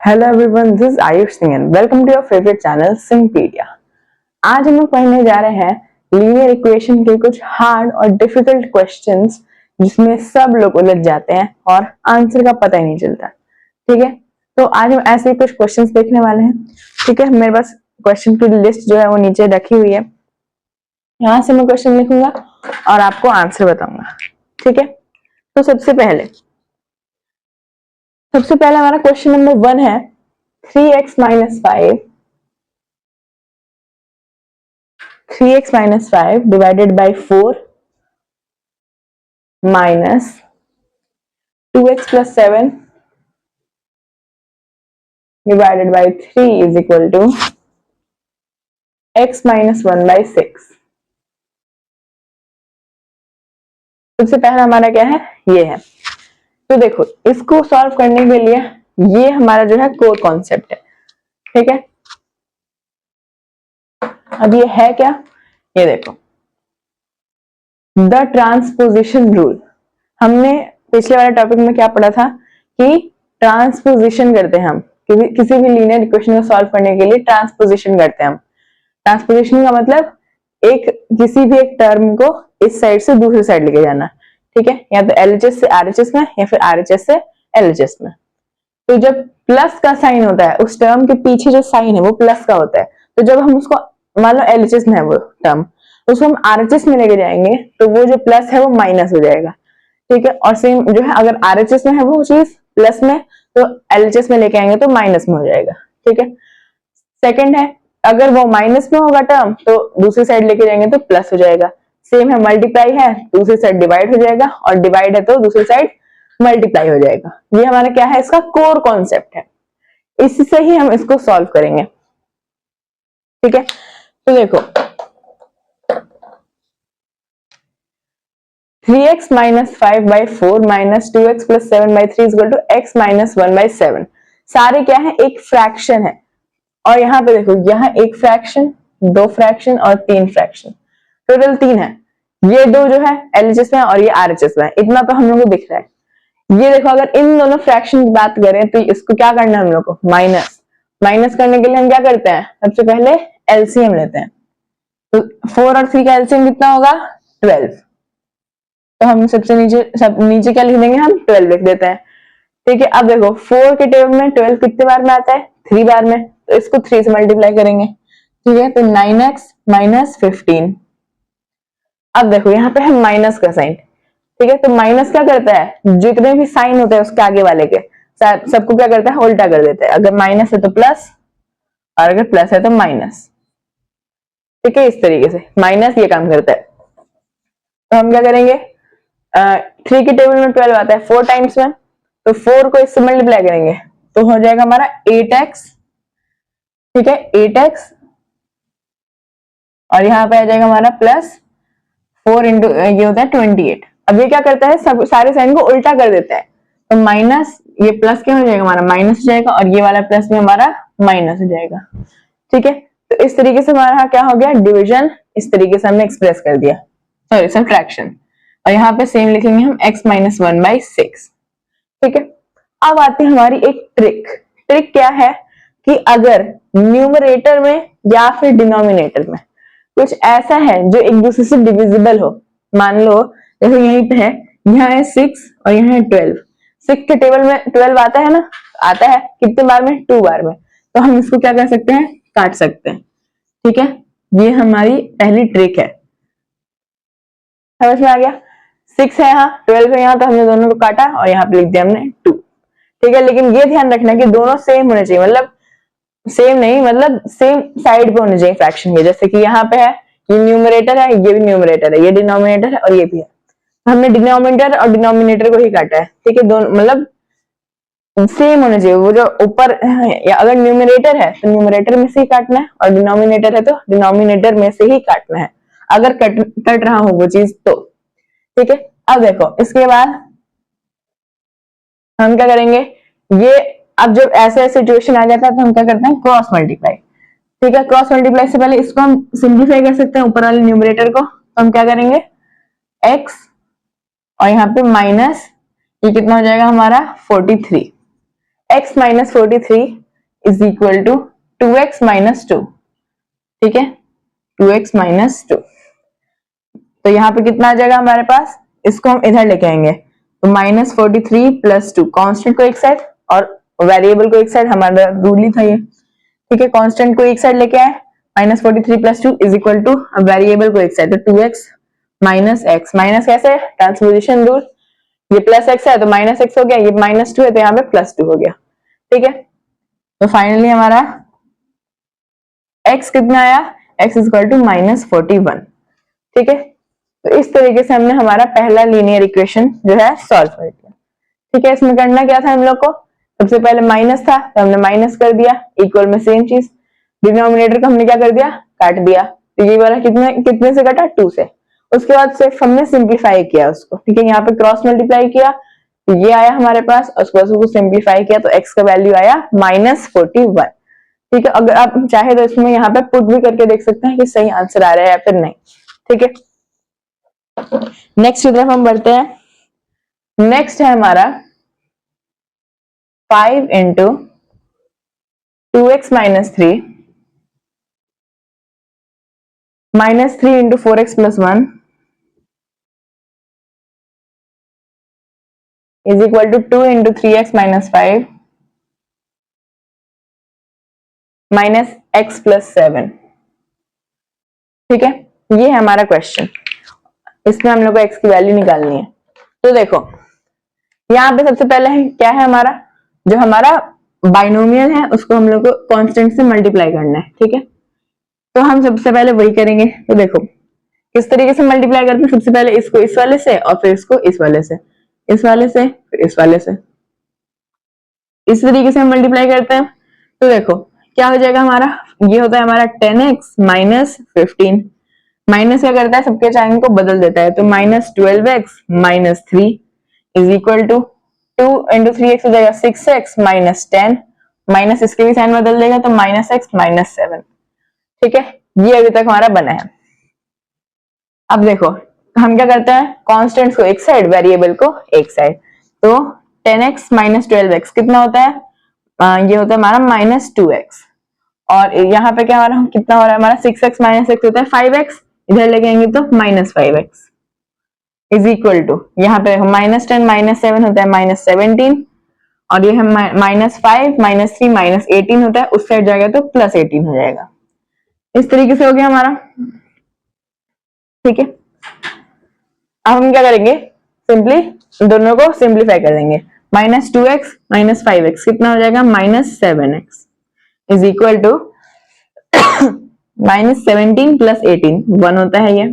Hello everyone, this is Ayush Singh and welcome to your favourite channel Singhpedia. आज हम लोग पढ़ने जा रहे हैं लीनियर इक्वेशन के कुछ हार्ड और डिफिकल्ट क्वेश्चंस जिसमें सब लोग उलझ जाते हैं और आंसर का पता ही नहीं चलता। ठीक है, तो आज हम ऐसे ही कुछ क्वेश्चंस देखने वाले हैं। ठीक है, मेरे पास क्वेश्चन की लिस्ट जो है वो नीचे रखी हुई है। यहाँ से मैं क्वेश्चन लिखूंगा और आपको आंसर बताऊंगा। ठीक है, तो सबसे पहले हमारा क्वेश्चन नंबर 1 है 3x minus 5 divided by 4 minus 2x plus 7 divided by 3 is equal to x minus 1 by 6। सबसे पहला हमारा क्या है, ये है। तो देखो, इसको सॉल्व करने के लिए ये हमारा जो है कोर कॉन्सेप्ट है। ठीक है, अब ये है क्या, ये देखो, द ट्रांसपोजिशन रूल। हमने पिछले वाले टॉपिक में क्या पढ़ा था कि ट्रांसपोजिशन करते हैं हम किसी भी लीनियर इक्वेशन को सॉल्व करने के लिए ट्रांसपोजिशन करते हैं हम। ट्रांसपोजिशन का मतलब किसी भी एक टर्म को इस साइड से दूसरी साइड लेके जाना। ठीक है, या तो एलएचएस से आरएचएस में या फिर आरएचएस से एलएचएस में। तो जब प्लस का साइन होता है, उस टर्म के पीछे जो साइन है वो प्लस का होता है। तो जब हम उसको, मान लो एलएचएस में है वो टर्म, उसको हम आरएचएस में लेके जाएंगे तो वो जो प्लस है वो माइनस हो जाएगा। ठीक है, और सेम जो है अगर आरएचएस में है वो चीज प्लस में, तो एलएचएस में लेके आएंगे तो माइनस में हो जाएगा। ठीक है, सेकंड है, अगर वो माइनस में होगा टर्म तो दूसरी साइड लेके जाएंगे तो प्लस हो जाएगा। सेम है, मल्टीप्लाई है, दूसरी साइड डिवाइड हो जाएगा, और डिवाइड है तो दूसरी साइड मल्टीप्लाई हो जाएगा। ये हमारा क्या है, इसका कोर कॉन्सेप्ट है। इससे ही हम इसको सॉल्व करेंगे। ठीक है, तो देखो 3x minus 5 by 4 minus 2x plus 7 by 3 is equal to x minus 1 by 7। सारे क्या है, एक फ्रैक्शन है। और यहाँ पे देखो, यहाँ एक फ्रैक्शन, दो फ्रैक्शन और तीन फ्रैक्शन, टोटल 3 है। ये दो जो है एलएचएस में और ये आरएचएस में, इतना तो हम लोग को दिख रहा है। ये देखो, अगर इन दोनों फ्रैक्शन की बात करें तो इसको क्या करना है हम लोग को, माइनस करने के लिए हम क्या करते हैं, सबसे पहले एलसीएम लेते हैं। तो 4 और 3 का एलसीएम कितना होगा, 12। तो हम सबसे नीचे क्या लिख देंगे, हम 12 लिख देते हैं। ठीक है, अब देखो 4 के टेबल में 12 कितने बार में आता है, 3 बार में, तो इसको 3 से मल्टीप्लाई करेंगे। ठीक है, तो 9x minus 15। अब देखो यहाँ पे है माइनस का साइन। ठीक है, तो माइनस क्या करता है, जितने भी साइन होते हैं उसके आगे वाले के सबको क्या करता है, उल्टा कर देता है। अगर माइनस है तो प्लस, और अगर प्लस है तो माइनस। ठीक है, इस तरीके से माइनस ये काम करता है। तो हम क्या करेंगे, 3 के टेबल में 12 आता है 4 टाइम्स में, तो 4 को इससे मल्टीप्लाई करेंगे तो हो जाएगा हमारा 8x। ठीक है, 8x, और यहाँ पे आ जाएगा हमारा प्लस 4 इंटू ये होता है 28। अब ये क्या करता है, सब सारे साइन को उल्टा कर देता है। तो माइनस, ये प्लस क्या हो जाएगा, हमारा माइनस हो जाएगा, और ये वाला प्लस में हमारा माइनस हो जाएगा। ठीक है, तो इस तरीके से हमारा क्या हो गया, डिवीजन। इस तरीके से हमने एक्सप्रेस कर दिया, सॉरी सब्ट्रैक्शन। और यहाँ पे सेम लिखेंगे हम x minus 1 by 6। ठीक है, अब आती है हमारी एक ट्रिक क्या है कि अगर न्यूमरेटर में या फिर डिनोमिनेटर में कुछ ऐसा है जो एक दूसरे से डिविजिबल हो, मान लो जैसे यहीं पे है, यहाँ है 6 और यहाँ है 12। 6 के टेबल में 12 आता है ना, आता है कितने बार में, 2 बार में। तो हम इसको क्या कर सकते हैं, काट सकते हैं। ठीक है, ये हमारी पहली ट्रिक है। समझ में आ गया, 6 है यहाँ, 12 है यहाँ, तो हमने दोनों को काटा और यहाँ पे लिख दिया हमने 2। ठीक है, लेकिन ये ध्यान रखना कि दोनों सेम होने चाहिए, मतलब सेम नहीं, मतलब सेम साइड पे होने चाहिए फ्रैक्शन के। जैसे कि यहाँ पे है, ये न्यूमरेटर है, ये भी न्यूमरेटर है, ये डिनोमिनेटर है और ये भी है। तो हमने डिनोमिनेटर और डिनोमिनेटर को ही काटा है। ठीक है, दोनों मतलब सेम होने चाहिए। वो जो ऊपर, या अगर न्यूमरेटर है तो न्यूमरेटर में से ही काटना है, और डिनोमिनेटर है तो डिनोमिनेटर में से ही काटना है, अगर कट रहा हो वो चीज तो। ठीक है, अब देखो इसके बाद हम क्या करेंगे, ये अब जब ऐसे सिचुएशन आ जाता है तो हम क्या करते हैं, क्रॉस मल्टीप्लाई। ठीक है, क्रॉस मल्टीप्लाई से पहले इसको हम सिंप्लीफाई कर सकते हैं, ऊपर वाले न्यूमरेटर को। तो हम क्या करेंगे, x और यहाँ पे माइनस, ये कितना हो जाएगा हमारा 43। x minus 43 is equal to 2x minus 2। ठीक है, 2x माइनस 2। तो यहाँ पे कितना आ जाएगा हमारे पास, इसको हम इधर लेके आएंगे तो -43 प्लस 2, कॉन्स्टेंट को एक साइड और वेरिएबल को एक साइड, हमारा रूल ही था ये। ठीक है, कांस्टेंट को एक साइड लेके आए, -43 plus 2 is equal two variable को एक साइड, तो 2x माइनस एक्स, माइनस कैसे, ट्रांसपोजिशन रूल, ये प्लस एक्स है तो माइनस एक्स हो गया, ये -2 है तो यहाँ पे +2 हो गया। ठीक है, तो फाइनली हमारा x कितना आया, x इज इक्वल टू -41। ठीक है, तो इस तरीके से हमने हमारा पहला लीनियर इक्वेशन जो है सॉल्व कर दिया। ठीक है, इसमें करना क्या था हम लोग को, सबसे पहले माइनस था तो हमने माइनस कर दिया, इक्वल में सेम चीज, डिनोमिनेटर को हमने क्या कर दिया, काट दिया, तो ये वाला कितने कितने से कटा, 2 से। उसके बाद सिर्फ हमने सिंप्लीफाई किया उसको। ठीक है, यहाँ पे क्रॉस मल्टीप्लाई किया तो ये आया हमारे पास, और उसके बाद उसको सिंप्लीफाई किया तो x का वैल्यू आया -41। ठीक है, अगर आप चाहे तो इसमें यहाँ पे पुट भी करके देख सकते हैं कि सही आंसर आ रहा है या फिर नहीं। ठीक है, नेक्स्ट की तरफ हम बढ़ते हैं। नेक्स्ट है हमारा 5 into 2x minus 3 -3 into 4x plus 1 is equal to 2 into 3x minus 5 minus x plus 7। ठीक है, ये है हमारा क्वेश्चन, इसमें हम लोग को x की वैल्यू निकालनी है। तो देखो यहाँ पे सबसे पहले है क्या है हमारा, जो हमारा बाइनोमियल है उसको हम लोग को कांस्टेंट से मल्टीप्लाई करना है। ठीक है, तो हम सबसे पहले वही करेंगे। तो देखो किस तरीके से मल्टीप्लाई करते हैं, सबसे पहले इसको इस वाले से और फिर इसको इस वाले से, इस वाले से फिर इस वाले से, इस तरीके से हम मल्टीप्लाई करते हैं। तो देखो क्या हो जाएगा हमारा, ये होता है हमारा 10x माइनस 15, माइनस क्या करता है, सबके साइन को बदल देता है, तो -12x minus 3 is equal to 2 into 3x हो जाएगा 6x माइनस 10, माइनस इसके भी साइन बदल देगा तो -x माइनस 7। ठीक है, ये अभी तक हमारा बना है। अब देखो हम क्या करते हैं, कांस्टेंट्स को एक साइड, वेरिएबल को एक साइड, तो 10x माइनस 12x कितना होता है, ये होता है हमारा -2x, और यहाँ पे क्या हमारा कितना हो रहा है, हमारा 6x माइनस x होता है 5x, इधर लेके आएंगे तो -5x इज इक्वल टू, यहाँ पे -10 माइनस 7 होता है -17, और ये है -5 -3 -18 होता है, उस साइड जाएगा तो +18 हो जाएगा। इस तरीके से हो गया हमारा। ठीक है, अब हम क्या करेंगे, सिंपली दोनों को सिंप्लीफाई कर देंगे, -2x माइनस 5x कितना हो जाएगा, -7x is equal to -17 plus 18 1 होता है ये,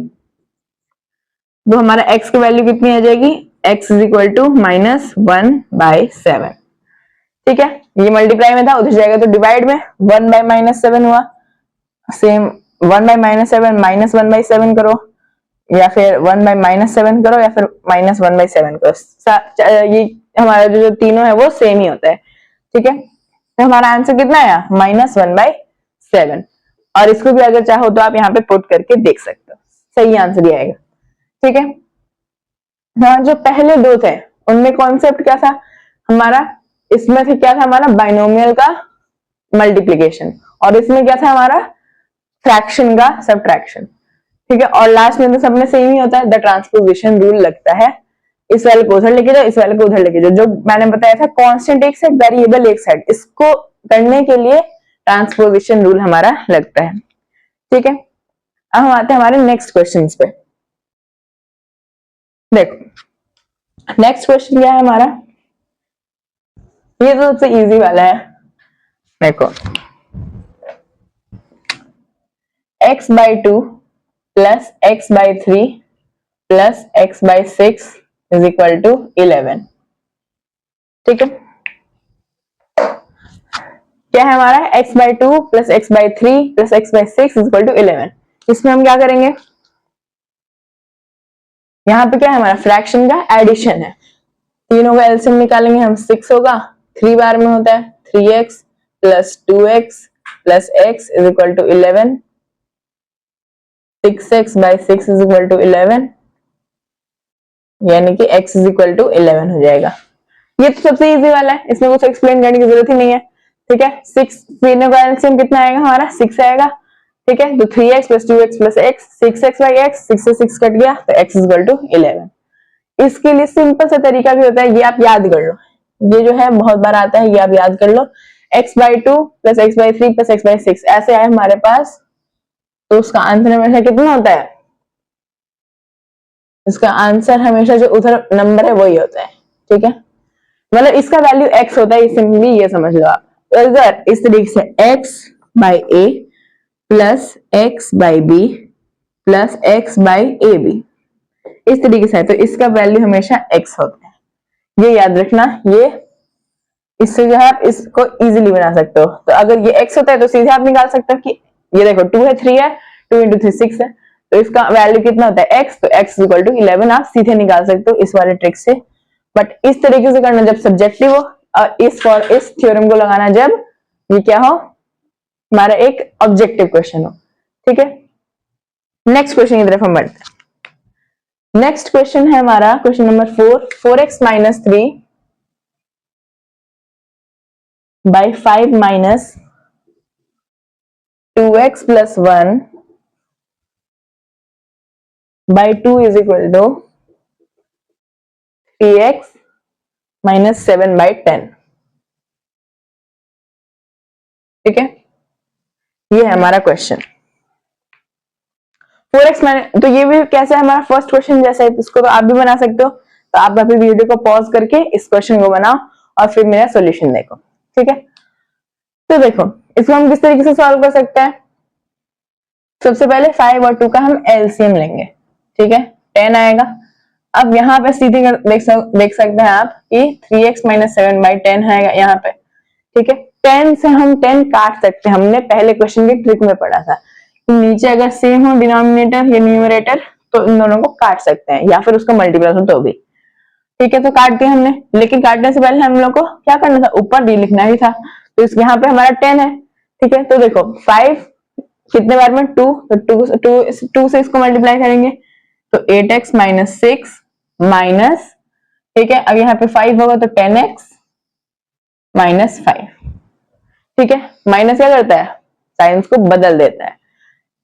तो हमारा x की वैल्यू कितनी आ जाएगी, x इज इक्वल टू -1/7। ठीक है, ये मल्टीप्लाई में था, उधर जाएगा तो डिवाइड में, 1/-7 हुआ, सेम 1/-7 -1/7 करो, या फिर 1/-7 करो, या फिर -1/7 करो, ये हमारा जो तीनों है वो सेम ही होता है। ठीक है, तो हमारा आंसर कितना आया, -1/7, और इसको भी अगर चाहो तो आप यहाँ पे पुट करके देख सकते हो, सही आंसर ही आएगा। ठीक है, हाँ जो पहले दो थे उनमें कॉन्सेप्ट क्या था हमारा, इसमें से क्या था हमारा बाइनोमियल का मल्टीप्लीकेशन, और इसमें क्या था हमारा फ्रैक्शन का सब्ट्रैक्शन। ठीक है, और लास्ट में तो सब में सेम ही होता है, द ट्रांसपोजिशन रूल लगता है, इस वाले को उधर लेके जाओ, इस वाले को उधर लेके जाओ, जो मैंने बताया था कांस्टेंट एक साइड वेरिएबल एक साइड, इसको करने के लिए ट्रांसपोजिशन रूल हमारा लगता है। ठीक है, अब हम आते हैं हमारे नेक्स्ट क्वेश्चन पे। देखो नेक्स्ट क्वेश्चन क्या है हमारा, ये तो सबसे इजी वाला है। देखो x/2 plus x/3 plus x/6 is equal to 11। ठीक है, क्या है हमारा x/2 plus x/3 plus x/6 is equal to 11। इसमें हम क्या करेंगे, यहाँ पे क्या है हमारा फ्रैक्शन का एडिशन है, तीनों का एलसीएम निकालेंगे हम, 6 होगा, 3 बार में होता है 3x plus 2x plus x is equal to 11, 6x/6 is equal to 11, यानी कि x इज इक्वल टू 11 हो जाएगा। ये तो सबसे इजी वाला है, इसमें कुछ एक्सप्लेन करने की जरूरत ही नहीं है। ठीक है, 6 तीनों का एलसीएम कितना आएगा हमारा 6 आएगा। ठीक है, तो 3x plus 2x plus x, 6x by x, 6 से 6 कट गया तो x इक्वल टू 11। इसके लिए सिंपल सा तरीका भी होता है, ये आप याद कर लो, ये जो है बहुत बार आता है, ये आप याद कर लो, x by 2 plus x by 3 plus x by 6 ऐसे आए हमारे पास, तो उसका आंसर हमेशा कितना होता है, इसका आंसर हमेशा जो उधर नंबर है वही होता है। ठीक है, मतलब इसका वैल्यू x होता है, सिंपली ये समझ लो आप। अगर इस तरीके से x by a plus x by b plus x by A B इस तरीके से है, तो इसका वैल्यू हमेशा x होता है, ये याद रखना। ये इससे जो है आप इसको इजीली बना सकते हो। तो अगर ये x होता है तो सीधे आप निकाल सकते हो कि ये देखो 2 है 3 है, 2 इंटू 3 6 है, तो इसका वैल्यू कितना होता है x, तो x इक्वल टू 11 आप सीधे निकाल सकते हो इस वाले ट्रिक से। बट इस तरीके से करना जब सब्जेक्टिव हो, और इस थ्योरम को लगाना जब ये क्या हो, हमारा एक ऑब्जेक्टिव क्वेश्चन हो। ठीक है, नेक्स्ट क्वेश्चन की तरफ हम बढ़ते हैं। नेक्स्ट क्वेश्चन है हमारा question number 4, 4x minus 3 by 5 minus 2x plus 1 by 2 is equal to 3x minus 7 by 10। ठीक है, ये है हमारा क्वेश्चन 4x माइनस, तो ये भी कैसा है हमारा फर्स्ट क्वेश्चन जैसा है, इसको तो आप भी बना सकते हो। तो आप अभी वीडियो को पॉज करके इस क्वेश्चन को बनाओ और फिर मेरा सॉल्यूशन देखो। ठीक है, तो देखो इसको हम किस तरीके से सॉल्व कर सकते हैं। सबसे पहले 5 और 2 का हम एलसीएम लेंगे। ठीक है, 10 आएगा। अब यहाँ पे सीधे देख सकते हैं आप कि 3x माइनस 7 बाई 10 आएगा यहाँ पे। ठीक है, 10 से हम 10 काट सकते हैं, हमने पहले क्वेश्चन के ट्रिक में पढ़ा था कि नीचे अगर सेम हो डिनोमिनेटर या न्यूमरेटर तो इन दोनों को काट सकते हैं, या फिर उसका मल्टीप्लाई हो तो भी। ठीक है, तो काट दिया हमने, लेकिन काटने से पहले हम लोग को क्या करना था, ऊपर डी लिखना ही था। तो इस यहाँ पे हमारा 10 है। ठीक है, तो देखो 5 कितने बार में 2, तो 2 से इसको मल्टीप्लाई करेंगे तो 8x माइनस 6 माइनस, ठीक है, अब यहाँ पे 5 होगा तो 10x माइनस 5। ठीक है, माइनस क्या करता है, साइंस को बदल देता है।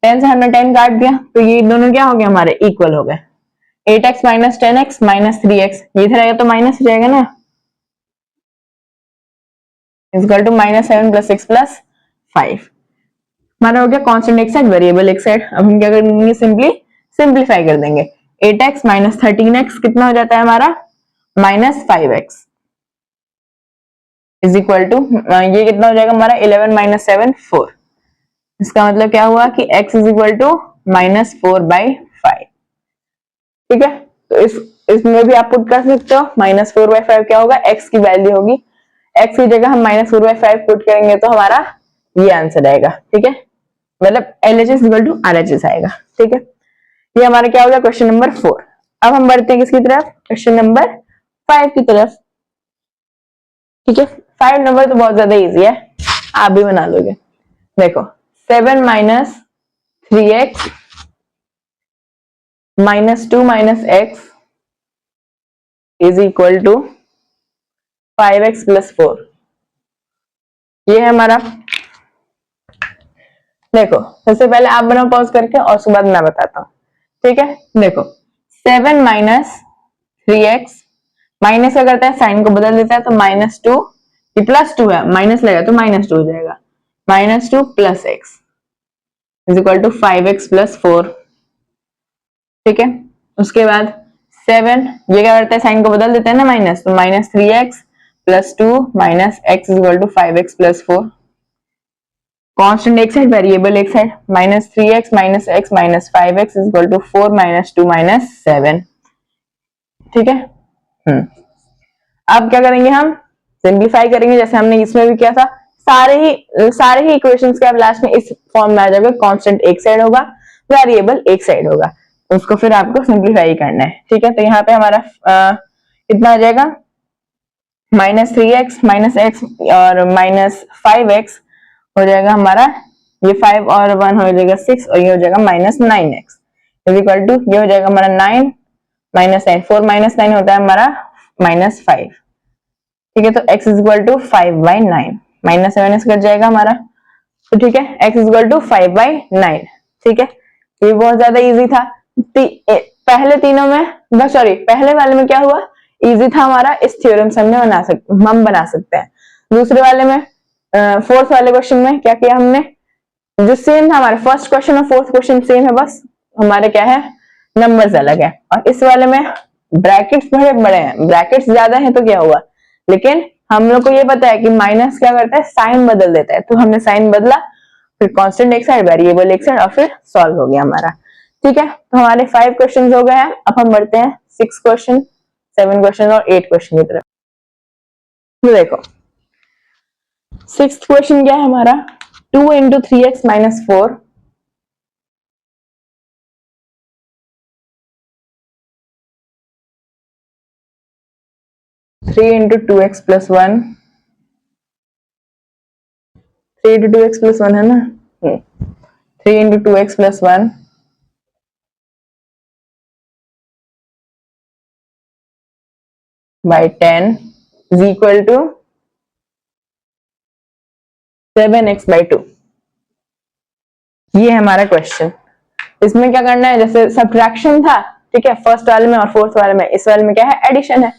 10 से हमने 10 काट दिया तो ये दोनों क्या हो गए हमारे, इक्वल हो गए। 8x minus 10x minus 3x, ये इधर आएगा तो माइनस हो जाएगा ना, equal to minus 7 plus 6 plus 5। हमारा हो गया कांस्टेंट एक साइड वेरिएबल एक साइड। अब हम क्या करेंगे, सिंपली सिंप्लीफाई कर देंगे। 8x माइनस 13x कितना हो जाता है हमारा, minus 5x is equal to, ये कितना हो जाएगा हमारा 11 माइनस 7 4। इसका मतलब क्या हुआ कि x is equal to minus 4 by 5। ठीक है, तो इसमें भी आप पुट कर सकते हो, माइनस 4 बाई 5 क्या होगा, x की वैल्यू होगी। x की जगह हम माइनस 4 बाई 5 पुट करेंगे तो हमारा ये आंसर आएगा। ठीक है, मतलब LHS इक्वल टू RHS आएगा। ठीक है, ये हमारा क्या हो गया क्वेश्चन नंबर 4। अब हम बढ़ते हैं किसकी तरफ, क्वेश्चन नंबर 5 की तरफ। ठीक है, 5 नंबर तो बहुत ज्यादा इजी है, आप भी बना लोगे। देखो 7 minus 3x minus 2 minus x is equal to 5x plus 4। ये है हमारा। देखो सबसे पहले आप बनाओ पॉज करके और उसके बाद मैं बताता हूँ। ठीक है, देखो 7 माइनस 3x, माइनस क्या करता है, साइन को बदल देता है, तो माइनस 2, ये प्लस 2 है, माइनस लगेगा तो माइनस 2 हो जाएगा, minus 2 plus x is equal to 5x plus 4। ठीक है, उसके बाद 7, ये क्या करता है, साइन को बदल देता है ना माइनस, तो minus 3x plus 2 minus x is equal to 5x plus 4। Constant एक साइड वेरिएबल एक side, minus 3x minus x minus 5x is equal to 4 minus 2 minus 7। ठीक है, अब क्या करेंगे, हम सिंप्लीफाई करेंगे जैसे हमने इसमें भी किया था। सारे ही इक्वेशंस के अब लास्ट में इस फॉर्म में आ जाएगा, कांस्टेंट एक साइड होगा, वेरिएबल एक साइड होगा, उसको फिर आपको सिंप्लीफाई करना है। ठीक है, तो यहाँ पे हमारा कितना आ जाएगा, माइनस 3x माइनस x और माइनस 5x हो जाएगा हमारा, ये 5 और 1 हो जाएगा 6 और ये हो जाएगा minus 9x is equal to, ये हो जाएगा हमारा 9 माइनस 9, 4 माइनस 9 होता है हमारा माइनस 5। ठीक है, तो x is equal to 5/9, minus से माइनस कट जाएगा हमारा, तो ठीक है x इज इक्वल टू 5/9। ठीक है, ये बहुत ज्यादा इजी था। पहले तीनों में सॉरी पहले वाले में क्या हुआ, इजी था हमारा, इस थ्योरम से हम बना सकते हैं। दूसरे वाले में फोर्थ वाले क्वेश्चन में क्या किया हमने, जो सेम था हमारे फर्स्ट क्वेश्चन और फोर्थ क्वेश्चन सेम है, बस हमारे क्या है नंबर्स अलग है। और इस वाले में ब्रैकेट्स बड़े बड़े हैं, ब्रैकेट्स ज्यादा है तो क्या हुआ, लेकिन हम लोग को ये पता है कि माइनस क्या करता है, साइन बदल देता है, तो हमने साइन बदला, फिर कांस्टेंट एक साइड, वेरिएबल एक साइड, और फिर सॉल्व हो गया हमारा। ठीक है, तो हमारे 5 क्वेश्चन हो गए हैं। अब हम बढ़ते हैं 6 क्वेश्चन, 7 क्वेश्चन और 8 क्वेश्चन की तरफ। तो देखो 6th क्वेश्चन क्या है हमारा, 2 into 3x minus 4 3 into 2x plus 1, 3 into 2x plus 1 है ना, 3 into 2x plus 1 by 10 is equal to 7x by 2। ये है हमारा क्वेश्चन। इसमें क्या करना है, जैसे सब्ट्रैक्शन था, ठीक है, फर्स्ट वाले में और फोर्थ वाले में, इस वाले में क्या है एडिशन है।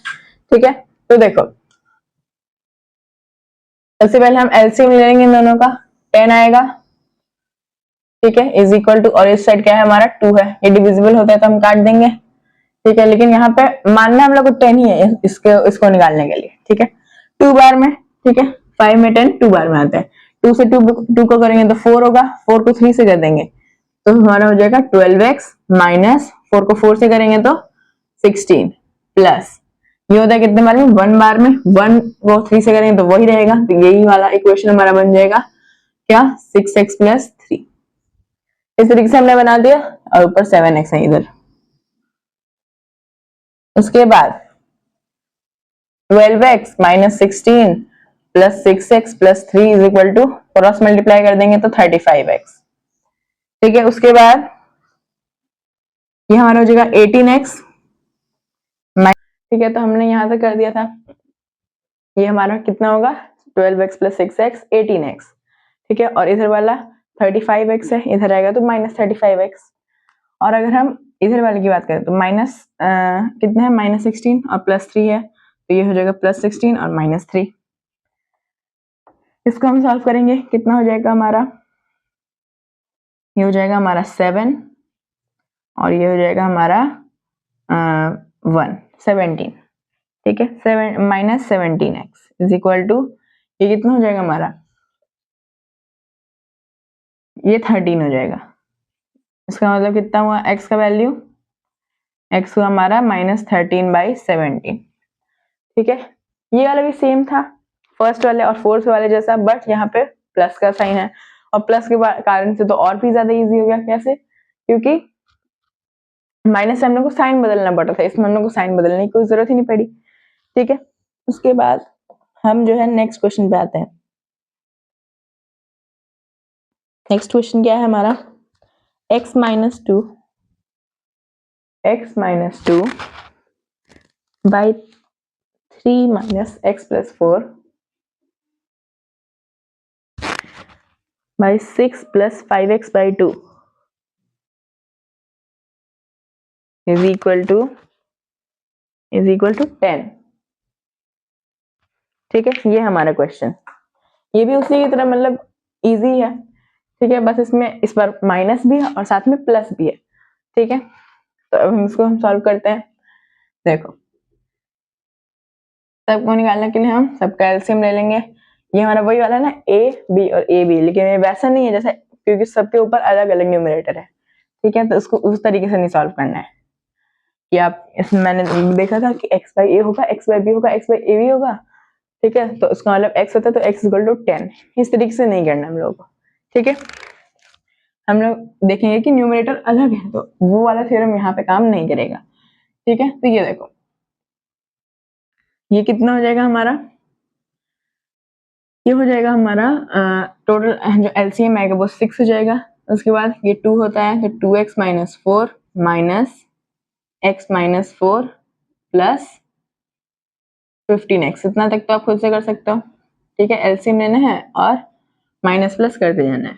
ठीक है, तो देखो सबसे पहले हम एलसीएम ले लेंगे इन दोनों का, 10 आएगा। ठीक है, इज इक्वल टू, और इस साइड क्या है हमारा 2 है, ये डिविजिबल होता है तो हम काट देंगे। ठीक है, लेकिन यहाँ पे मानना हम लोग को 10 ही है इसको निकालने के लिए। ठीक है, 2 बार में, ठीक है 5 में 10 2 बार में आता है, 2 से 2 को करेंगे तो 4 होगा, 4 को 3 से कर देंगे तो हमारा हो जाएगा 12x माइनस 4 को 4 से करेंगे तो 16 प्लस ये होता है कितने बार में, 1 बार में, 1 को 3 से करेंगे तो वही रहेगा, तो यही वाला इक्वेशन हमारा बन जाएगा क्या 6x प्लस 3। इस तरीके से हमने बना दिया, और ऊपर 7x है इधर। उसके बाद 12x minus 16 plus 6x plus 3 is equal to, cross multiply कर देंगे तो 35x। ठीक है, उसके बाद ये हमारा हो जाएगा 18x। ठीक है, तो हमने यहां से कर दिया था, ये हमारा कितना होगा 12x प्लस 6x 18x। ठीक है, और इधर वाला 35x है, इधर आएगा तो माइनस 35x। और अगर हम इधर वाले की बात करें तो माइनस कितने है, माइनस 16 और प्लस 3 है, तो ये हो जाएगा प्लस 16 और माइनस 3। इसको हम सॉल्व करेंगे, कितना हो जाएगा हमारा, ये हो जाएगा हमारा 7 और ये हो जाएगा हमारा 17। ठीक है, 7 minus 17x is equal to, ये कितना हो जाएगा हमारा, ये 13 हो जाएगा। इसका मतलब कितना हुआ, x का वैल्यू, x हुआ हमारा माइनस 13/17। ठीक है, ये वाला भी सेम था फर्स्ट वाले और फोर्थ वाले जैसा, बट यहाँ पे प्लस का साइन है, और प्लस के कारण से तो और भी ज्यादा इजी हो गया। कैसे, क्योंकि माइनस से हम लोग को साइन बदलना पड़ता था, इसमें हम लोग को साइन बदलने की कोई जरूरत ही नहीं पड़ी। ठीक है, उसके बाद हम जो है नेक्स्ट क्वेश्चन पे आते हैं। नेक्स्ट क्वेश्चन क्या है हमारा, x minus 2 by 3 minus x plus 4 by 6 plus 5x by 2 is equal to 10। ठीक है, ये हमारा क्वेश्चन, ये भी उसी की तरह मतलब इजी है। ठीक है, बस इसमें इस बार माइनस भी है और साथ में प्लस भी है। ठीक है, तो अब हम इसको सॉल्व करते हैं। देखो सबको निकालने के लिए हम सबका एलसीएम ले लेंगे। ये हमारा वही वाला है ना a b और a b, लेकिन ये वैसा नहीं है जैसे, क्योंकि सबके ऊपर अलग अलग न्यूमरेटर है। ठीक है, तो उसको उस तरीके से नहीं सॉल्व करना है कि आप, इसमें मैंने देखा था कि x बाई a होगा, x बाई b होगा, x बाई a भी होगा। ठीक है, तो उसका मतलब x होता है तो x इक्वल टू 10, इस तरीके से नहीं करना हम लोगों को। ठीक है, हम लोग देखेंगे कि न्यूमरेटर अलग है तो वो वाला थ्योरम यहाँ पे काम नहीं करेगा। ठीक है, तो ये देखो ये कितना हो जाएगा हमारा, ये हो जाएगा हमारा टोटल जो एलसीएम आएगा वो 6 हो जाएगा। उसके बाद ये 2 होता है तो 2x minus 4 minus x minus 4 plus 15x, इतना तक तो आप खुद से कर सकते हो। ठीक है, एलसीएम लेना है और माइनस प्लस करते जाना है।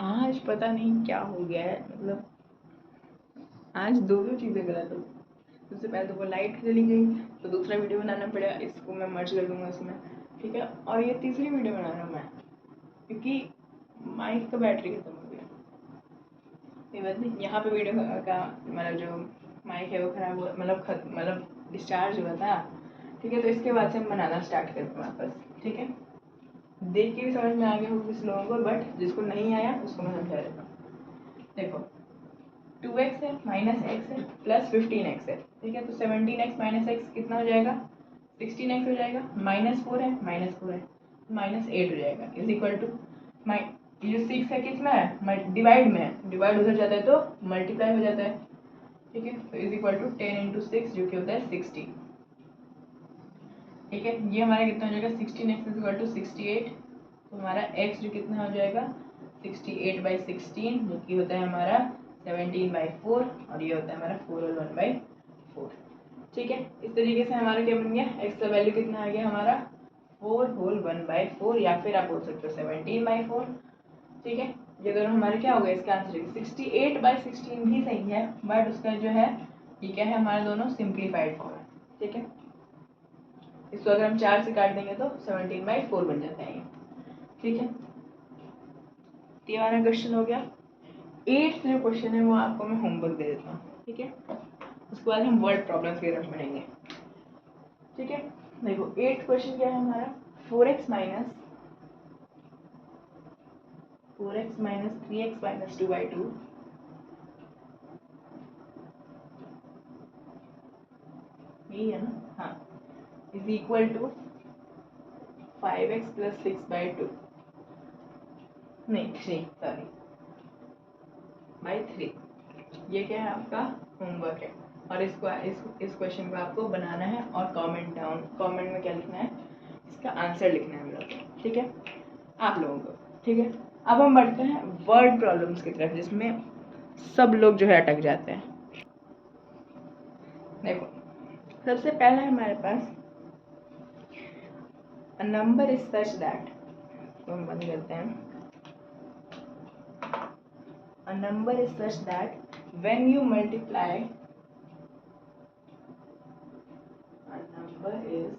आज पता नहीं क्या हो गया है, मतलब आज दोनों चीज़ें गलत हो। सबसे पहले तो वो लाइट चली गई, तो दूसरा वीडियो बनाना पड़ेगा, इसको मैं मर्ज कर दूंगा इसमें। ठीक है, और ये तीसरी वीडियो बना रहा हूँ मैं, क्योंकि माइक का बैटरी खत्म हो गया। ये बात नहीं, यहाँ पे वीडियो का मतलब जो माइक है वो खराब हुआ, मतलब डिस्चार्ज हुआ था। ठीक है, तो इसके बाद से हम बनाना स्टार्ट करते हैं वापस। ठीक है, देख के भी समझ में आ गया होगा कुछ लोगों को, बट जिसको नहीं आया उसको मैं समझा देता हूँ। देखो 2x है माइनस एक्स है प्लस 15x है। ठीक है, तो 17x माइनस एक्स कितना हो जाएगा, 16x हो जाएगा। -4 है -8 हो जाएगा, इज इक्वल टू ये 6 है किस में है, डिवाइड में है, डिवाइड उधर जाता है तो मल्टीप्लाई हो जाता है। ठीक है, तो इज इक्वल टू 10 इंटू 6 जो कि होता है 60। ठीक है, ये हमारा कितना हो जाएगा, 16x इज इक्वल टू 68। तो हमारा x जो कितना हो जाएगा 68/16, जो कि होता है हमारा 17/4, और ये होता है हमारा 4 और 1/4। ठीक है, इस तरीके से हमारा क्या बन गया, x का वैल्यू कितना आ गया हमारा 4 होल 1/4, या फिर आप बोल सकते हो 17/4। ठीक है, ये दोनों हमारे क्या हो गए, इसका आंसर 68/16 भी सही है, बट उसका जो है ये क्या है, हमारे दोनों सिंप्लीफाइड फॉर्म है। ठीक है, इसको अगर हम 4 से काट देंगे तो 17/4 बन जाता है ये। ठीक है, तो ये वाला क्वेश्चन हो गया। 8th जो क्वेश्चन है वो आपको मैं होमवर्क दे देता हूँ। ठीक है, उसके बाद हम वर्ड प्रॉब्लम्स की तरफ बढ़ेंगे। ठीक है, देखो 8th क्वेश्चन क्या है हमारा, 4x माइनस 3x माइनस 2/2 यही है ना, हाँ, is equal to 5x plus 6/2, नहीं 3, सॉरी बाई 3। ये क्या है आपका होमवर्क है, और इसको इस क्वेश्चन को आपको बनाना है और कमेंट में क्या लिखना है, इसका आंसर लिखना है मेरा। ठीक है, आप लोगों को। ठीक है, अब हम बढ़ते हैं वर्ड प्रॉब्लम्स की तरफ, जिसमें सब लोग जो है अटक जाते हैं। देखो सबसे पहला है हमारे पास, a number is such that, तो हम बंद करते हैं। A number is such that when you multiply, a number is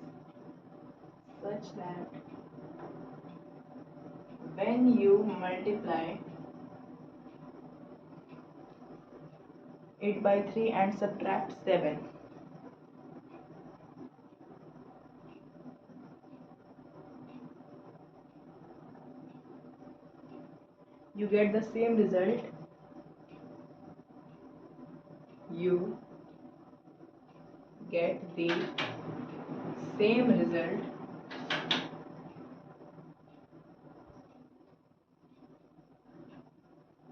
such that when you multiply it by 3 and subtract 7, you get the same result, you get the same result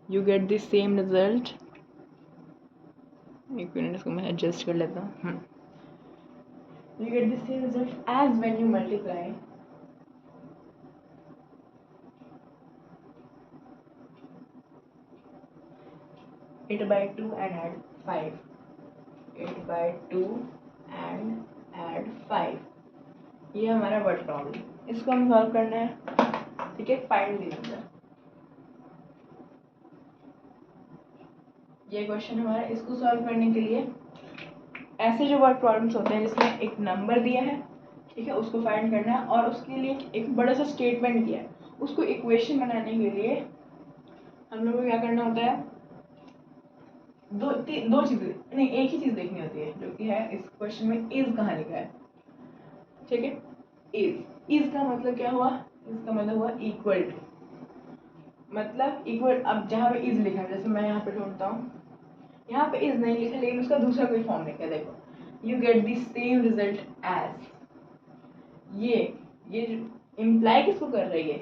you get the same result, एक minute इसको मैं adjust कर लेता हूँ। You get the same result as when you multiply it by 2 and add 5, it by 2 and add 5। ये हमारा word problem, इसको हम सॉल्व करना है। ठीक है, फाइंड द नंबर। ये क्वेश्चन हमारा, इसको सॉल्व करने के लिए ऐसे जो वर्ड प्रॉब्लम्स होते हैं जिसमें एक नंबर दिया है, ठीक है, उसको फाइंड करना है और उसके लिए एक बड़ा सा स्टेटमेंट दिया है, उसको इक्वेशन बनाने के लिए हम लोग को क्या करना होता है, दो चीजें नहीं, एक ही चीज देखनी होती है, जो कि है इस क्वेश्चन में इज कहाँ लिखा है, ठीक है। इज का मतलब क्या हुआ, इसका मतलब हुआ इक्वल टू, मतलब इक्वल। अब जहाँ पे इज लिखा है, जैसे मैं यहाँ पे ढूंढता हूँ, यहाँ पे इज नहीं लिखा लेकिन उसका दूसरा कोई फॉर्म लिखा है, देखो, you get the same result as, ये इम्प्लाई किसको कर रही है,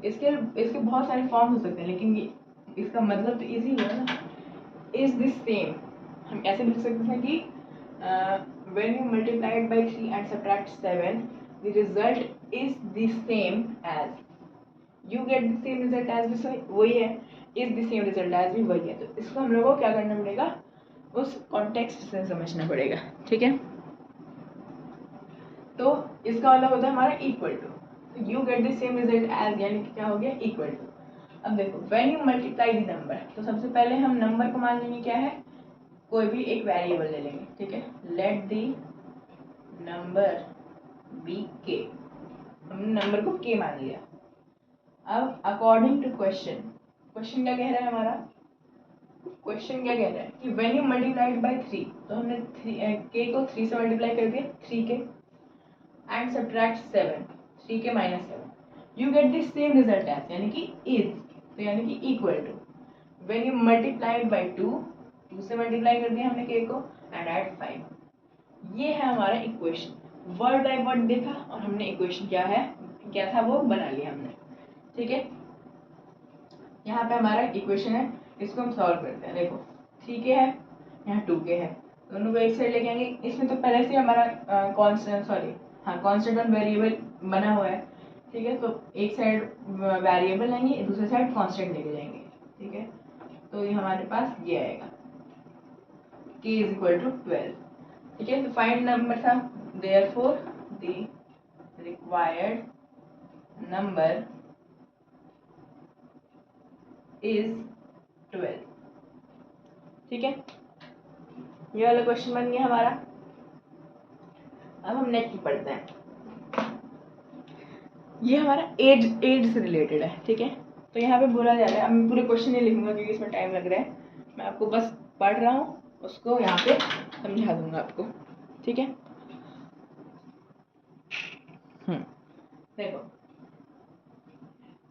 इसके इसके बहुत सारे फॉर्म हो सकते हैं, लेकिन ये इसका मतलब तो इजी हुआ ना, इज द सेम। हम ऐसे लिख सकते हैं कि when you multiply it by 3 and subtract 7, the result is the same as, you get the same result as भी वही है, is the same result as भी वही है। तो इसको हम लोगों को क्या करना पड़ेगा, उस कॉन्टेक्स्ट से समझना पड़ेगा, ठीक है। तो इसका मतलब होता है हमारा equal to, you get the same result as, यानी कि क्या हो गया, इक्वल टू। अब देखो, when you multiply the number, तो सबसे पहले हम नंबर को मान लेंगे क्या है, कोई भी एक वेरिएबल ले लेंगे, ठीक है। लेट द नंबर बी के, हमने नंबर को के मान लिया। अब अकॉर्डिंग टू क्वेश्चन, क्वेश्चन क्या कह रहा है हमारा, क्वेश्चन क्या कह रहा है कि व्हेन यू मल्टीप्लाइड बाय 3, तो हमने के को 3 से मल्टीप्लाई कर दिया, 3 के, एंड सब्ट्रैक्ट 7, 3 के minus 7, you get the same result as, यानी कि इज, तो यानी कि equal to, when you multiplied by 2, 2 से मल्टीप्लाई कर दिया हमने के को, एंड ऐड 5। ये है हमारा इक्वेशन, वर्ड बाय वर्ड देखा और हमने इक्वेशन क्या था वो बना लिया हमने, ठीक है। यहाँ पे हमारा इक्वेशन है, इसको हम सॉल्व करते हैं। देखो, 3 के है, यहाँ 2 के है, दोनों को एक साइड लेके आएंगे। इसमें तो पहले से हमारा कांस्टेंट और वेरिएबल बना हुआ है, ठीक है। तो एक साइड वेरिएबल लेंगे, दूसरे साइड कांस्टेंट लेके जाएंगे, ठीक है। तो ये हमारे पास ये आएगा, k इज इक्वल टू 12, ठीक है। तो फाइंड नंबर था, therefore the required number is 12, ठीक है। ये वाला क्वेश्चन बन गया हमारा। अब हम नेक्स्ट पढ़ते हैं, ये हमारा एज से रिलेटेड है, ठीक है। तो यहाँ पे बोला जा रहा है, अब मैं पूरे क्वेश्चन नहीं लिखूंगा क्योंकि इसमें टाइम लग रहा है, मैं आपको बस पढ़ रहा हूँ, उसको यहाँ पे समझा दूंगा आपको, ठीक है। देखो,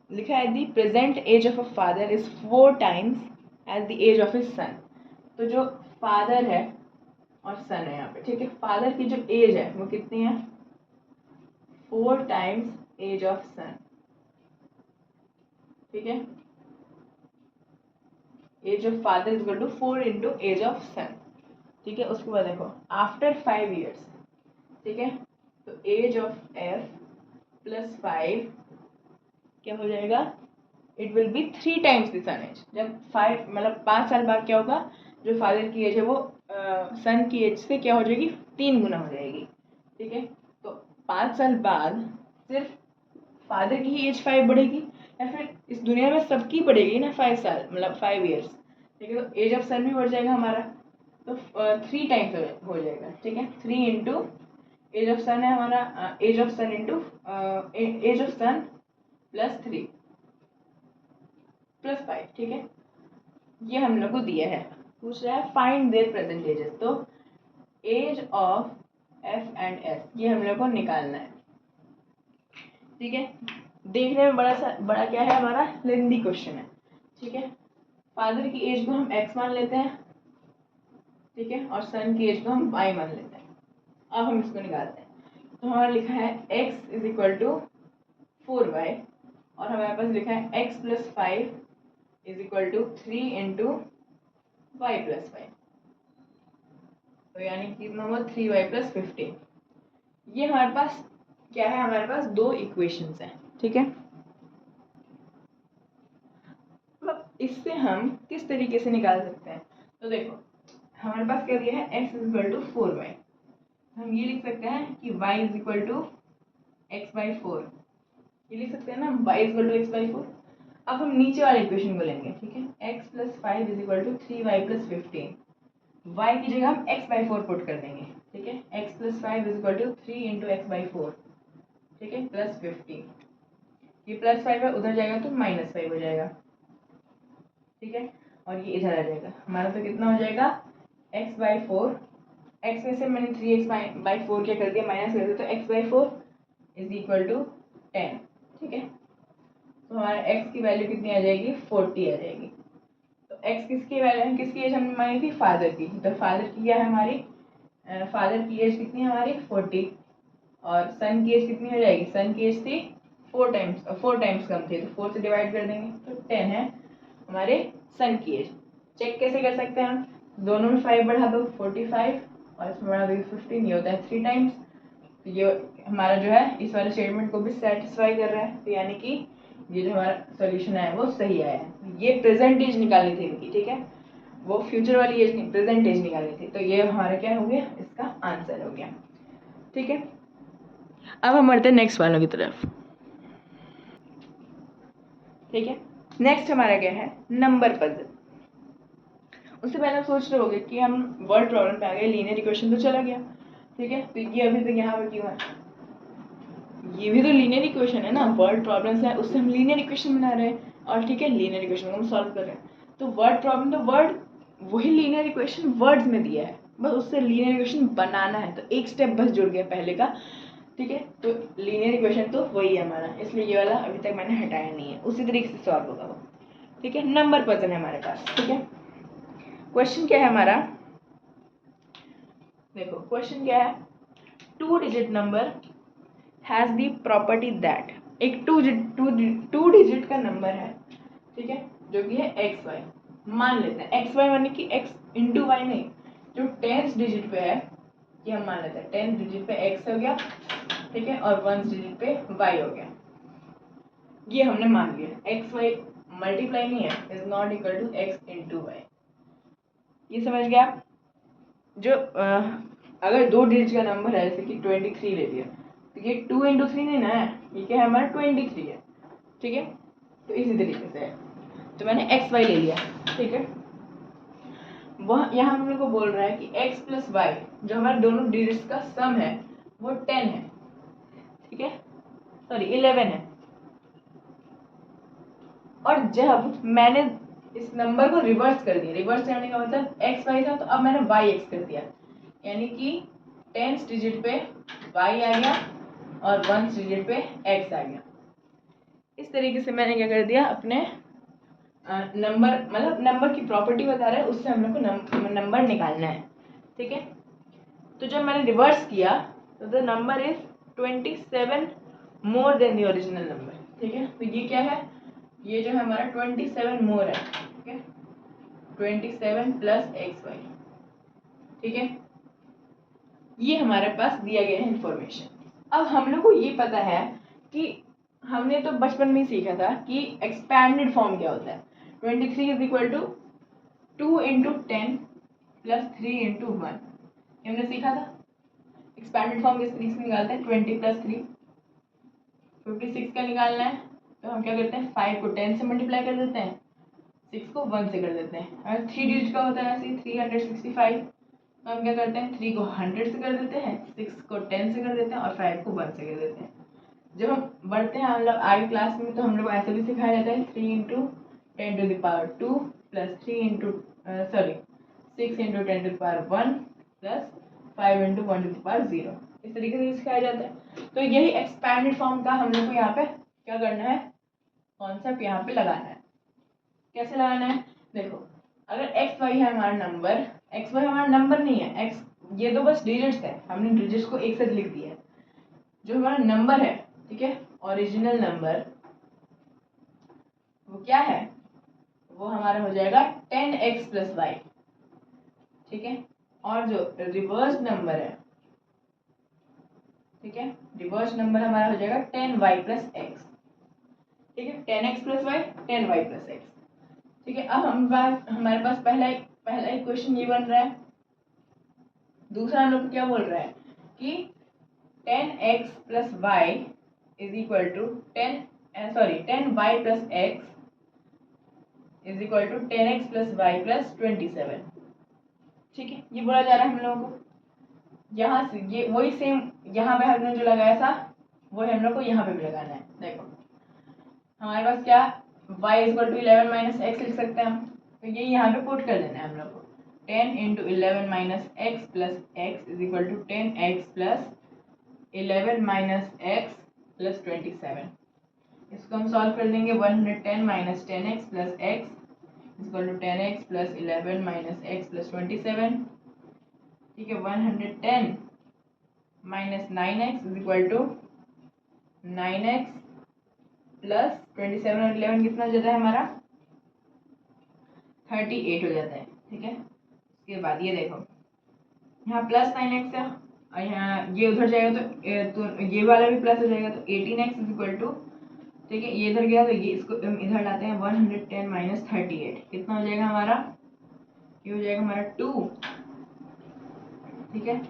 लिखा है the present age of a father is 4 times age the age of his son. तो जो फादर है और सन है यहाँ पे, ठीक है, फादर की जो एज है वो कितनी है, 4 टाइम्स एज ऑफ सन, ठीक है। Age of father is equal to 4 into age of son, ठीक है। उसके बाद देखो, आफ्टर 5 years, ठीक है, तो एज ऑफ एफ प्लस 5 क्या हो जाएगा, it will be 3 times the son age. जब 5 मतलब 5 साल बाद क्या होगा, जो फादर की एज है वो सन की एज से क्या हो जाएगी, 3 गुना हो जाएगी, ठीक है। तो 5 साल बाद सिर्फ फादर की ही एज 5 बढ़ेगी, या फिर इस दुनिया में सबकी बढ़ेगी ना 5 साल, मतलब 5 years, ठीक है। तो एज ऑफ सन भी बढ़ जाएगा हमारा, तो 3 टाइम्स हो जाएगा, ठीक है। 3 इंटू एज ऑफ सन है हमारा, age of son into age of son plus 3 plus 5, ठीक है। ये हम लोग को दिया है, पूछ रहा है फाइंड देयर प्रेजेंट एजेस। तो age of F and S ये हम लोग को निकालना है, ठीक है। देखने में बड़ा क्या है हमारा, लेंथी क्वेश्चन है, ठीक है। फादर की एज को हम एक्स मान लेते हैं, ठीक है, और सन की एज को हम वाई मान लेते हैं। अब हम इसको निकालते हैं, तो हमारा लिखा है x is equal to 4y, और हमारे पास लिखा है x plus 5 is equal to 3 into Y plus 5, तो यानी कि कितना हुआ, 3y प्लस 15। ये हमारे पास क्या है, हमारे पास 2 इक्वेशंस हैं, ठीक है। मतलब इससे हम किस तरीके से निकाल सकते हैं, तो देखो, हमारे पास क्या दिया है, x is equal to 4y, हम ये लिख सकते हैं कि y is equal to x by 4, ये लिख सकते हैं ना, y equal to X by 4। अब हम नीचे वाले इक्वेशन को लेंगे, ठीक है, x plus 5 is equal to 3y plus 15। y की जगह हम x बाई 4 पुट कर देंगे, ठीक है, x plus 5 is equal to 3 into X by 4, ठीक है, प्लस 15। ये प्लस 5 है, उधर जाएगा तो माइनस 5 हो जाएगा, ठीक है, और ये इधर आ जाएगा हमारा, तो कितना हो जाएगा x बाई 4, x में से मैंने 3x बाई 4 क्या कर दिया, माइनस कर दिया, तो x by 4 is equal to 10, ठीक है। तो हमारा x की वैल्यू कितनी आ जाएगी, 40 आ जाएगी। तो x किसकी वैल्यू है, किसकी एज हमने मांगी थी, फादर की, तो फादर की क्या है हमारी, फादर की एज कितनी है हमारी 40, और सन की एज कितनी हो जाएगी, सन की एज थी 4 टाइम्स कम थी, तो 4 से डिवाइड कर देंगे, तो 10 है हमारे सन की एज। चेक कैसे कर सकते हैं हम, दोनों में 5 बढ़ा दो 45, और इसमें बढ़ा दो 15, ये होता है 3 टाइम्स। तो ये हमारा जो है इस वाले स्टेटमेंट को भी सेटिस्फाई कर रहा है, तो यानी कि ये जो हमारा सॉल्यूशन है वो सही आया है। ये प्रेजेंट एज निकालनी थी इनकी, ठीक है, वो फ्यूचर वाली एज नहीं, प्रेजेंट एज निकालनी थी, तो ये हमारा क्या हो गया, इसका आंसर हो गया, ठीक है। अब हम बढ़ते हैं नेक्स्ट वालों की तरफ, ठीक है। नेक्स्ट हमारा क्या है, नंबर पजल। उससे पहले आप सोच रहे होगे कि हम वर्ड प्रॉब्लम पे आ गए, लीनियर इक्वेशन तो चला गया, ठीक है, तो ये अभी तक यहाँ पे क्यों है, ये भी तो लीनियर इक्वेशन है ना, वर्ड प्रॉब्लम्स है, उससे हम लीनियर इक्वेशन बना रहे हैं, और ठीक है लीनियर इक्वेशन को हम सॉल्व कर रहे हैं, तो वर्ड प्रॉब्लम तो वर्ड वही लीनियर इक्वेशन वर्ड्स में दिया है, बस उससे लीनियर इक्वेशन बनाना है, तो एक स्टेप बस जुड़ गया पहले का, ठीक है। तो लीनियर इक्वेशन तो वही है हमारा, इसलिए ये वाला अभी तक मैंने हटाया नहीं है, उसी तरीके से सॉल्व होगा वो, ठीक है। नंबर पजल है हमारे पास, ठीक है। क्वेश्चन क्या है हमारा, देखो क्वेश्चन क्या है, 2 digit number has the property that, एक टू डिजिट का नंबर है, ठीक है, जो कि है एक्स वाई, मान लेते हैं एक्स वाई माने कि एक्स इंटू वाई नहीं, जो 10th डिजिट पे है ये हम मान लेते हैं 10th डिजिट पे एक्स हो गया, ठीक है, और 1st डिजिट पे वाई हो गया, ये हमने मान लिया, एक्स वाई मल्टीप्लाई नहीं है, is not equal to X into Y, ये समझ गया आप। जो अगर 2 डिजिट का नंबर है, जैसे कि 23 ले लिया, तो ये 2 इंटू 3 नहीं ना है, ये क्या है हमारा 23 है, ठीक है, तो इसी तरीके से है, तो मैंने एक्स वाई ले लिया, ठीक है। वह यहाँ मेरे को बोल रहा है कि x प्लस वाई, जो हमारे दोनों डिजिट्स का सम है वो 10 है, ठीक है, सॉरी 11 है, और जब मैंने इस नंबर को रिवर्स कर दिया, रिवर्स करने का मतलब एक्स वाई था, तो अब मैंने वाई एक्स कर दिया, यानी कि 10th डिजिट पे वाई आ गया और 1st डिजिट पे एक्स आ गया। इस तरीके से मैंने क्या कर दिया, अपने नंबर मतलब नंबर की प्रॉपर्टी बता रहा है, उससे हम लोग को नंबर निकालना है, ठीक है। तो जब मैंने रिवर्स किया तो the number is 27 more than the original number, ठीक है। तो ये क्या है, ये जो है हमारा 27 मोर है, ठीक है, 27 प्लस एक्स वाई, ठीक है, ये हमारे पास दिया गया है इंफॉर्मेशन। अब हम लोग को ये पता है कि हमने तो बचपन में ही सीखा था कि एक्सपैंडेड फॉर्म क्या होता है, 23 is equal to 2 into 10 plus 3 into 1, हमने सीखा था। एक्सपैंडेड फॉर्म किस तरीके से निकालते हैं, 20 प्लस 3 56 का निकालना है, तो हम क्या करते हैं 5 को 10 से मल्टीप्लाई कर देते हैं, 6 को 1 से कर देते हैं, अगर 3 डिजिट का होता है ऐसे 365, तो हम क्या करते हैं 3 को 100 से कर देते हैं, 6 को 10 से कर देते हैं, और 5 को 1 से कर देते हैं। जब हम बढ़ते हैं मतलब आगे क्लास में, तो हम लोग ऐसे भी सिखाया जाता है 3 into 10 to the power 2 plus 3 into 6 into 10 to the power 1 plus 5 into 1 to the power 0, इस तरीके से सिखाया जाता है। तो यही एक्सपैंडेड फॉर्म का हम लोग को यहाँ पे क्या करना है, कॉन्सेप्ट यहाँ पे लगाना है। कैसे लगाना है, देखो अगर एक्स वाई है हमारा नंबर, एक्स वाई हमारा नंबर नहीं है, एक्स ये तो बस डिजिट्स है, हमने डिजिट्स को एक साथ लिख दिया है। जो हमारा नंबर है, ठीक है, ओरिजिनल नंबर वो क्या है, वो हमारा हो जाएगा 10x प्लस वाई, ठीक है, और जो रिवर्स नंबर है, ठीक है, रिवर्स नंबर हमारा हो जाएगा 10y प्लस एक्स, ठीक है, 10x plus Y 10y plus x, ठीक है। अब हमारे पास पहला इक्वेशन ये बन रहा है, दूसरा हम लोग क्या बोल रहा है कि 10x plus Y is equal to 10y plus X is equal to 10x plus Y plus 27। ठीक है, ये बोला जा रहा है हम लोगों को। यहाँ से ये वही सेम यहाँ पे हमने जो लगाया था वही हम लोग को यहाँ पे भी लगाना है। देखो हमारे पास क्या y is equal to 11 minus X लिख सकते हैं हम, तो ये यहाँ पे पुट कर देना है हम लोग को। 10 into 11 minus X plus X is equal to 10x plus 11 minus X plus 27। इसको हम सॉल्व कर देंगे। 110 minus 10x plus X is equal to 10x plus 11 minus X plus 27। ठीक है, 110 minus 9x is equal to 9x plus 27 और 11 कितना हो जाता है हमारा 38 हो जाता है। ठीक है, इसके बाद ये देखो यहाँ प्लस 9x है और यहाँ ये उधर जाएगा तो ये वाला भी प्लस हो जाएगा, तो 18x इज इक्वल टू, ठीक है, ये इधर गया तो ये इसको इधर लाते हैं। 110 माइनस 38 कितना हो जाएगा हमारा, ये हो जाएगा हमारा 2। ठीक है,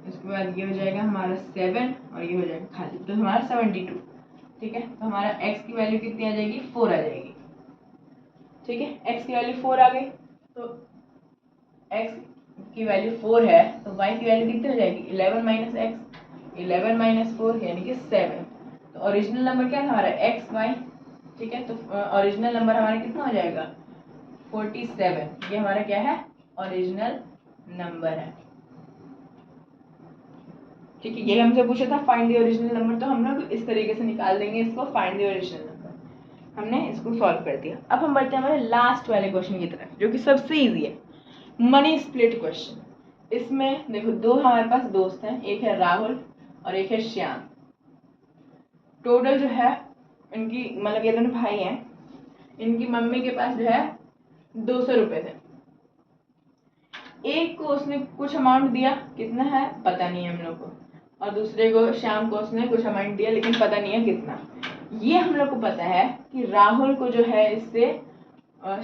उसके बाद ये हो जाएगा हमारा 7 और ये हो जाएगा खाली, तो हमारा 72। ठीक है, तो हमारा x की वैल्यू कितनी आ जाएगी 4 आ जाएगी। ठीक है, x की वैल्यू 4 आ गई, तो x की वैल्यू 4 है तो y की वैल्यू कितनी हो जाएगी 11 माइनस एक्स, 11 माइनस 4 यानी कि 7। तो ओरिजिनल नंबर क्या था हमारा एक्स वाई। ठीक है, तो ओरिजिनल नंबर हमारा कितना हो जाएगा 47। ये हमारा क्या है ओरिजिनल नंबर है। ठीक है, ये हमसे पूछा था फाइंड द ओरिजिनल नंबर, तो हम लोग इस तरीके से निकाल देंगे इसको फाइंड द ओरिजिनल नंबर। हमने इसको सॉल्व कर दिया। अब हम बढ़ते हैं हमारे लास्ट वाले क्वेश्चन की तरफ जो कि सबसे इजी है, मनी स्प्लिट क्वेश्चन। इसमें देखो दो हमारे पास दोस्त हैं, एक है राहुल और एक है श्याम। टोटल जो है इनकी मतलब ये दोनों भाई हैं, इनकी मम्मी के पास जो है 200 रुपये थे। एक को उसने कुछ अमाउंट दिया, कितना है पता नहीं है हम लोग को, और दूसरे को श्याम को उसने कुछ अमाउंट दिया लेकिन पता नहीं है कितना। ये हम लोग को पता है कि राहुल को जो है इससे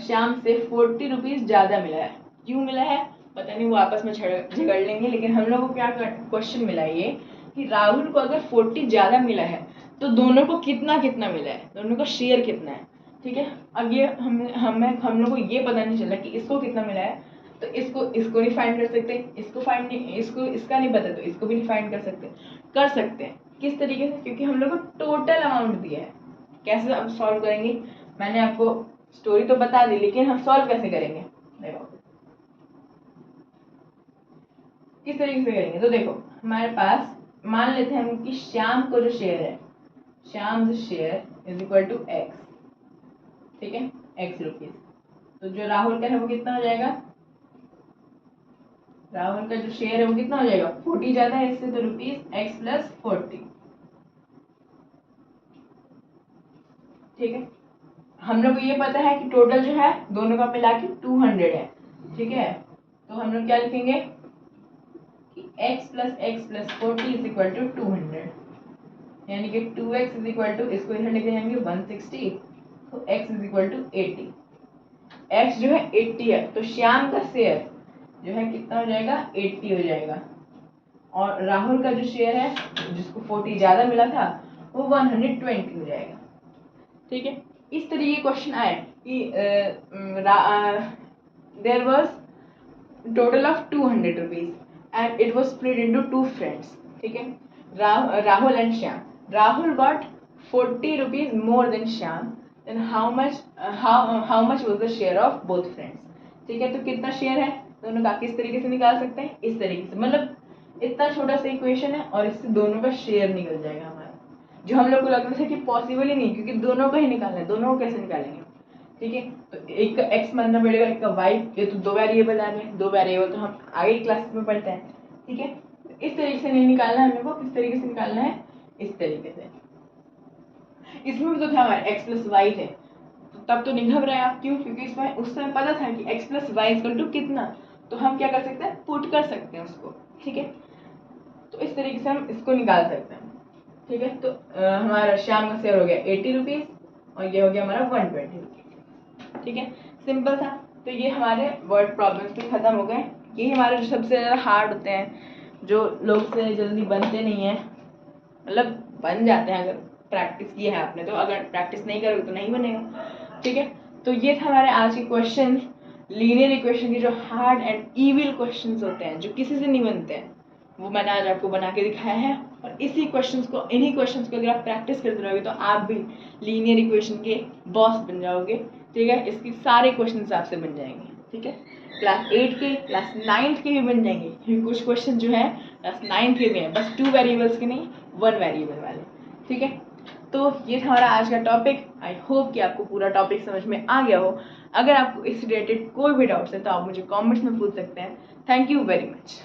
श्याम से 40 रुपीज ज़्यादा मिला है। क्यों मिला है पता नहीं, वो आपस में झगड़ लेंगे, लेकिन हम लोग को क्या क्वेश्चन मिला ये कि राहुल को अगर 40 ज़्यादा मिला है तो दोनों को कितना कितना मिला है, दोनों का शेयर कितना है। ठीक है, अब ये हम लोग को ये पता नहीं चला कि इसको कितना मिला है, तो इसको नहीं फाइंड कर सकते, इसको फाइंड नहीं, इसको इसका नहीं पता तो इसको भी नहीं फाइंड कर सकते हैं। किस तरीके से, क्योंकि हम लोग को टोटल अमाउंट दिया है। कैसे अब सॉल्व करेंगे, मैंने आपको स्टोरी तो बता दी, लेकिन हम सॉल्व कैसे करेंगे देखो किस तरीके से करेंगे। तो देखो हमारे पास मान लेते हैं हम कि श्याम को जो शेयर है, Shyam share is equal to X. ठीक है, एक्स रुपीज। तो जो राहुल का है वो कितना हो जाएगा, राहुल का जो शेयर है वो कितना हो जाएगा 40 ज्यादा है इससे, तो रुपीज एक्स प्लस 40। ठीक है, हम लोग को ये पता है कि टोटल जो है दोनों का मिला के 200 है। ठीक है, तो हम लोग क्या लिखेंगे कि x plus X plus 40 is equal to 200, यानी कि 2x इज इक्वल टू, इसको इधर लिख देंगे 160, तो x is equal to 80। x जो है 80 है, तो श्याम का शेयर जो है कितना हो जाएगा 80 हो जाएगा, और राहुल का जो शेयर है जिसको 40 ज़्यादा मिला था वो 120 हो जाएगा। ठीक है, इस तरीके क्वेश्चन आए कि there was total of 200 rupees and it was split into 2 friends. ठीक है, Rahul and Shyam. Rahul got 40 rupees more than Shyam, then how much was the share of both friends. ठीक है, तो कितना शेयर है दोनों का किस तरीके से निकाल सकते हैं, इस तरीके से, मतलब इतना छोटा सा इक्वेशन है और इससे दोनों का शेयर निकल जाएगा हमारा, जो हम लोग को लग रहा था कि पॉसिबल ही नहीं, क्योंकि दोनों का ही निकालना है, दोनों को कैसे निकालेंगे। ठीक है, तो एक का एक्स मानना पड़ेगा, एक का वाई, ये तो 2 वेरिएबल आ गए, 2 वेरिएबल तो हम आगे क्लास में पढ़ते हैं। ठीक है, तो इस तरीके से नहीं निकालना है हम लोग को, किस तरीके से निकालना है इस तरीके से। इसमें भी तो था हमारे एक्स प्लस वाई थे, तो तब तो नहीं घबराए आप, क्यों, क्योंकि इसमें उस समय पता था कि X plus Y equal to कितना, तो हम क्या कर सकते हैं पुट कर सकते हैं उसको। ठीक है, तो इस तरीके से हम इसको निकाल सकते हैं। ठीक है, तो हमारा शाम का शेयर हो गया 80 रुपीज़ और ये हो गया हमारा 120 रुपीज़। ठीक है, सिंपल था। तो ये हमारे वर्ड प्रॉब्लम्स भी खत्म हो गए। यही हमारे जो सबसे ज़्यादा हार्ड होते हैं, जो लोग से जल्दी बनते नहीं हैं, मतलब बन जाते हैं अगर प्रैक्टिस की है आपने, तो अगर प्रैक्टिस नहीं करोगे तो नहीं बनेगा। ठीक है, तो ये था हमारे आज के क्वेश्चन, लीनियर इक्वेशन के जो हार्ड एंड इविल क्वेश्चंस होते हैं, जो किसी से नहीं बनते हैं, वो मैंने आज आपको बना के दिखाया है। और इन्हीं क्वेश्चंस को अगर आप प्रैक्टिस करते रहोगे तो आप भी लीनियर इक्वेशन के बॉस बन जाओगे। ठीक है, इसके सारे क्वेश्चंस आपसे बन जाएंगे। ठीक है, क्लास 8 के, क्लास 9th के भी बन जाएंगे, क्योंकि कुछ क्वेश्चन जो है क्लास 9th के भी हैं, बस 2 वेरिएबल्स के नहीं, 1 वेरिएबल वाले। ठीक है, तो ये था हमारा आज का टॉपिक। आई होप कि आपको पूरा टॉपिक समझ में आ गया हो। अगर आपको इस रिलेटेड कोई भी डाउट्स है तो आप मुझे कमेंट्स में पूछ सकते हैं। Thank you very much.